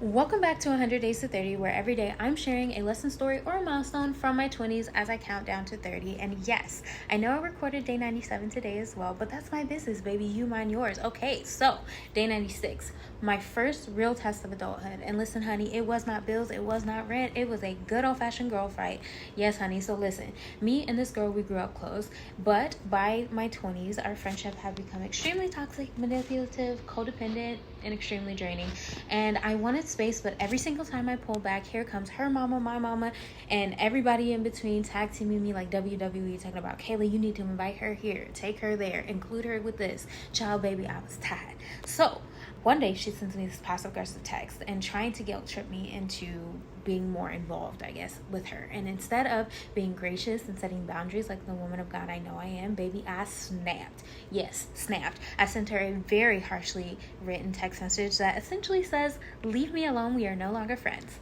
Welcome back to 100 Days to 30, where every day I'm sharing a lesson story or a milestone from my 20s as I count down to 30. And yes, I know I recorded day 97 today as well, but that's my business, baby. You mind yours. Okay, so day 96, my first real test of adulthood. And listen, honey, it was not bills, it was not rent, it was a good old-fashioned girl fight. Yes, honey, so listen, me and this girl, we grew up close, but by my 20s, our friendship had become extremely toxic, manipulative, codependent, and extremely draining. And I wanted space, but every single time I pull back, here comes her mama, my mama, and everybody in between tag teaming me like WWE, talking about, Kayla, you need to invite her here, take her there, include her with this. Child, baby, I was tired. So one day she sends me this passive aggressive text and trying to guilt trip me into being more involved, I guess, with her. And instead of being gracious and setting boundaries like the woman of God I know I am, baby, I snapped. Yes, snapped. I sent her a very harshly written text message that essentially says, leave me alone, we are no longer friends.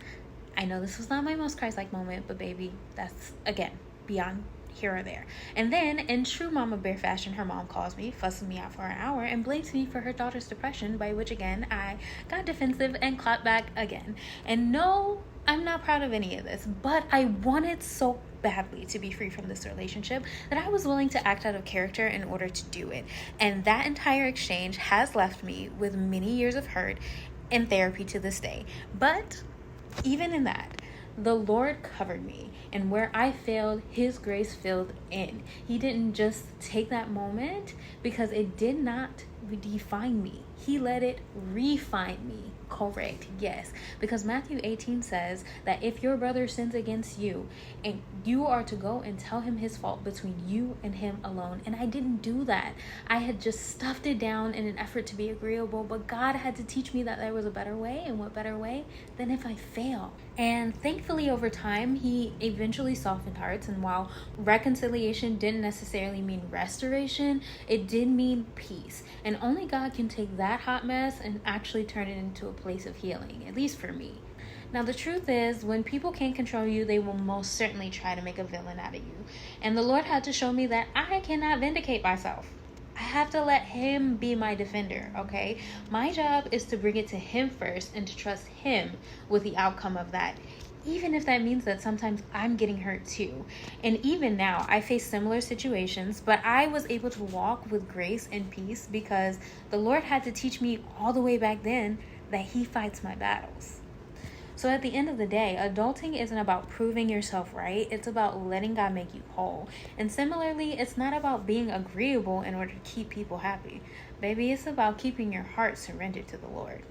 I know this was not my most Christ-like moment, but baby, that's, again, beyond here or there. And then, in true mama bear fashion, her mom calls me, fusses me out for an hour, and blames me for her daughter's depression, by which, again, I got defensive and clapped back again. And no, I'm not proud of any of this, but I wanted so badly to be free from this relationship that I was willing to act out of character in order to do it. And that entire exchange has left me with many years of hurt and therapy to this day. But even in that, the Lord covered me, and where I failed, His grace filled in. He didn't just take that moment because it did not define me. He let it refine me. Correct, yes, because Matthew 18 says that if your brother sins against you, and you are to go and tell him his fault between you and him alone. And I didn't do that. I had just stuffed it down in an effort to be agreeable, but God had to teach me that there was a better way. And what better way than if I fail? And thankfully, over time, He eventually softened hearts. And while reconciliation didn't necessarily mean restoration, it did mean peace. And only God can take that hot mess and actually turn it into a place of healing, at least for me. Now, the truth is, when people can't control you, they will most certainly try to make a villain out of you. And the Lord had to show me that I cannot vindicate myself. I have to let Him be my defender, okay? My job is to bring it to Him first and to trust Him with the outcome of that, even if that means that sometimes I'm getting hurt too. And even now, I face similar situations, but I was able to walk with grace and peace because the Lord had to teach me all the way back then that He fights my battles. So at the end of the day, adulting isn't about proving yourself right. It's about letting God make you whole. And similarly, it's not about being agreeable in order to keep people happy. Baby, it's about keeping your heart surrendered to the Lord.